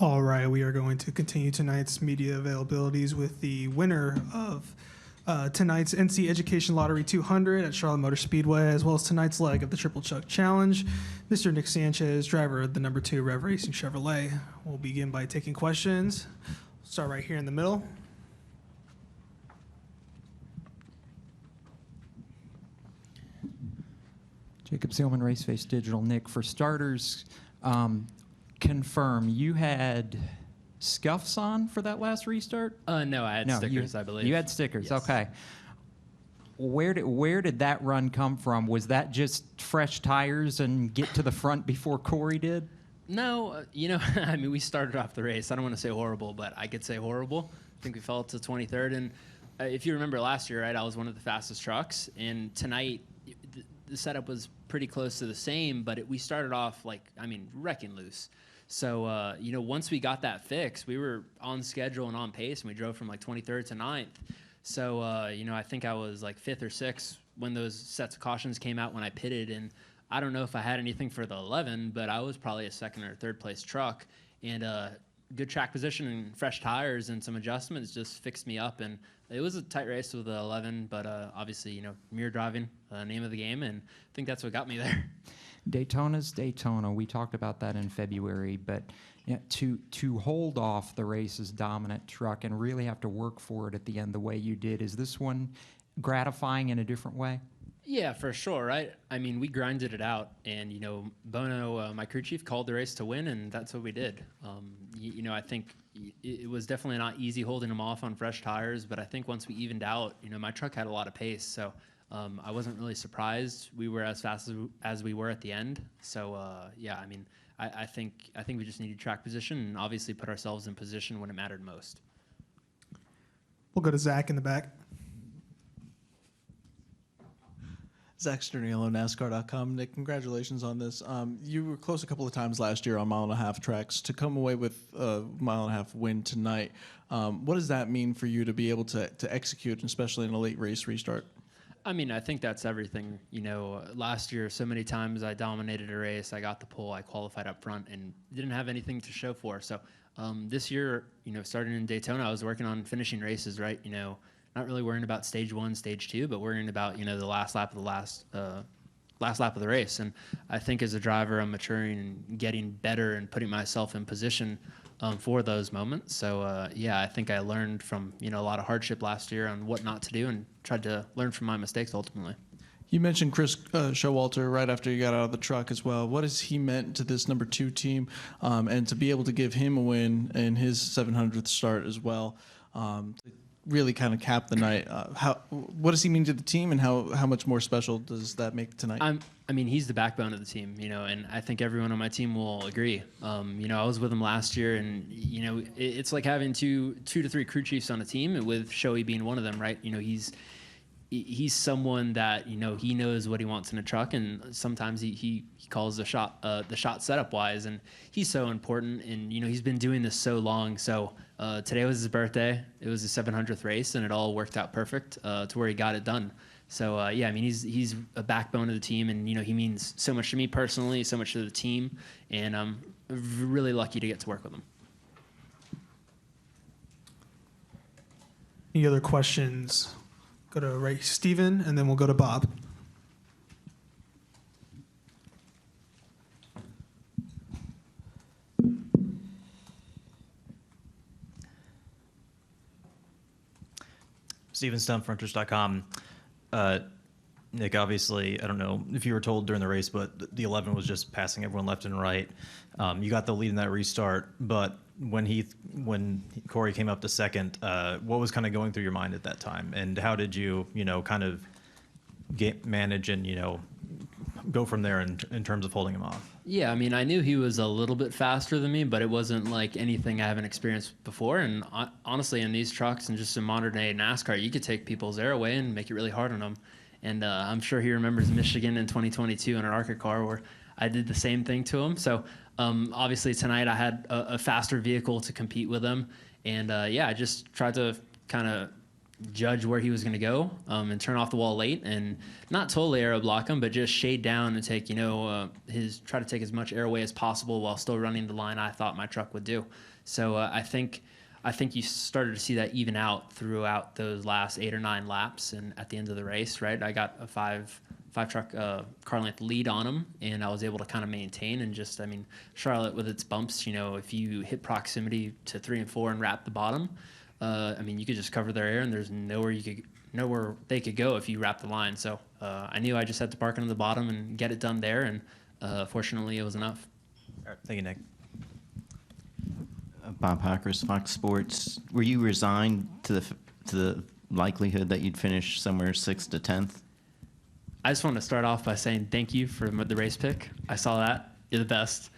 All right, we are going to continue tonight's media availabilities with the winner of tonight's NC Education Lottery 200 at Charlotte Motor Speedway, as well as tonight's leg of the Triple Chuck Challenge, Mr. Nick Sanchez, driver of the number 2 Rev Racing Chevrolet. We'll begin by taking questions. Start right here in the middle. Jacob Seelman, Raceface Digital. Nick, for starters, confirm you had scuffs on for that last restart? No, I had stickers, I believe. You had stickers, yes. Okay. Where did that run come from? Was that just fresh tires and get to the front before Corey did? No, I mean, we started off the race. I don't want to say horrible, but I could say horrible. I think we fell to 23rd. And if you remember last year, right, I was one of the fastest trucks. And tonight, the setup was pretty close to the same, but we started off wrecking loose. So, once we got that fixed, we were on schedule and on pace, and we drove from 23rd to 9th. So, I think I was 5th or 6th when those sets of cautions came out when I pitted. And I don't know if I had anything for the 11, but I was probably a 2nd or 3rd place truck. And good track position and fresh tires and some adjustments just fixed me up. And it was a tight race with the 11, but obviously, mirror driving, name of the game, and I think that's what got me there. Daytona's Daytona. We talked about that in February, but to hold off the race's dominant truck and really have to work for it at the end the way you did, is this one gratifying in a different way? Yeah, for sure, right? I mean, we grinded it out, and, Bono, my crew chief, called the race to win, and that's what we did. I think it was definitely not easy holding them off on fresh tires, but I think once we evened out, my truck had a lot of pace, so I wasn't really surprised we were as fast as we were at the end. So, I think we just needed track position and obviously put ourselves in position when it mattered most. We'll go to Zach in the back. Zach Sturniolo, NASCAR.com. Nick, congratulations on this. You were close a couple of times last year on mile-and-a-half tracks. To come away with a mile-and-a-half win tonight, what does that mean for you to be able to execute, especially in a late race restart? I mean, I think that's everything. Last year, so many times I dominated a race, I got the pole, I qualified up front, and didn't have anything to show for. So this year, starting in Daytona, I was working on finishing races, right? Not really worrying about stage 1, stage 2, but worrying about, the last lap of the last lap of the race. And I think as a driver, I'm maturing and getting better and putting myself in position for those moments. So, I think I learned from, a lot of hardship last year on what not to do and tried to learn from my mistakes ultimately. You mentioned Chris Showalter right after you got out of the truck as well. What has he meant to this number 2 team, and to be able to give him a win in his 700th start as well, really kind of cap the night? What does he mean to the team, and how much more special does that make tonight? I mean, he's the backbone of the team, and I think everyone on my team will agree. I was with him last year, and it's like having two to three crew chiefs on a team, with Shoei being one of them, right? He's someone that he knows what he wants in a truck, and sometimes he calls the shot setup wise, and he's so important. And he's been doing this so long. So today was his birthday. It was his 700th race, and it all worked out perfect to where he got it done. So I mean, he's a backbone of the team, and he means so much to me personally, so much to the team, and I'm really lucky to get to work with him. Any other questions? Go to Steven, and then we'll go to Bob. Steven Stump, Fronters.com. Nick, obviously, I don't know if you were told during the race, but the 11 was just passing everyone left and right. You got the lead in that restart, but when Corey came up to second, what was kind of going through your mind at that time, and how did you, kind of manage and go from there in terms of holding him off? Yeah, I mean, I knew he was a little bit faster than me, but it wasn't like anything I haven't experienced before. And honestly, in these trucks and just in modern day NASCAR, you could take people's air away and make it really hard on them. And I'm sure he remembers Michigan in 2022 in an ARCA car where I did the same thing to him. So obviously tonight I had a faster vehicle to compete with him. And I just tried to kind of judge where he was going to go and turn off the wall late and not totally aero block him, but just shade down and take, try to take as much air away as possible while still running the line I thought my truck would do. So I think you started to see that even out throughout those last 8 or 9 laps, and at the end of the race, right, I got a five truck car length lead on him, and I was able to kind of maintain. And just, Charlotte with its bumps, if you hit proximity to 3 and 4 and wrap the bottom, you could just cover their air, and there's nowhere they could go if you wrap the line. So I knew I just had to park into the bottom and get it done there, and fortunately it was enough. All right, thank you, Nick. Bob Hockers, Fox Sports. Were you resigned to the likelihood that you'd finish somewhere 6th to 10th? I just want to start off by saying thank you for the race pick. I saw that. You're the best.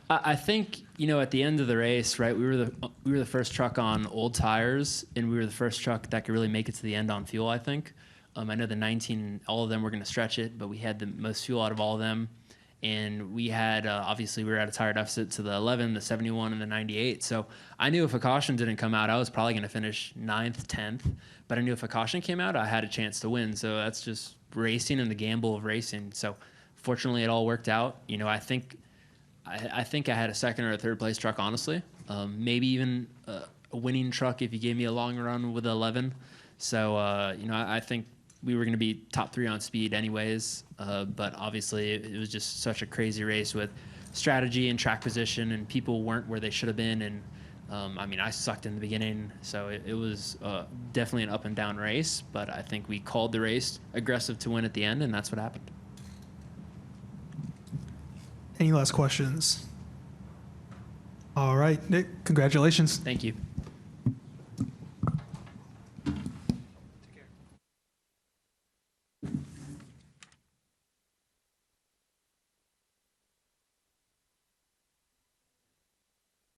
I think, at the end of the race, right, we were the first truck on old tires, and we were the first truck that could really make it to the end on fuel, I think. I know the 19, all of them were going to stretch it, but we had the most fuel out of all of them. And we had, obviously, we were at a tire deficit to the 11, the 71, and the 98. So I knew if a caution didn't come out, I was probably going to finish 9th, 10th. But I knew if a caution came out, I had a chance to win. So that's just racing and the gamble of racing. So fortunately, it all worked out. I think I had a 2nd or a 3rd place truck, honestly. Maybe even a winning truck if you gave me a long run with 11. So, I think we were going to be top 3 on speed anyways, but obviously it was just such a crazy race with strategy and track position, and people weren't where they should have been. And I sucked in the beginning, so it was definitely an up and down race, but I think we called the race aggressive to win at the end, and that's what happened. Any last questions? All right, Nick, congratulations. Thank you.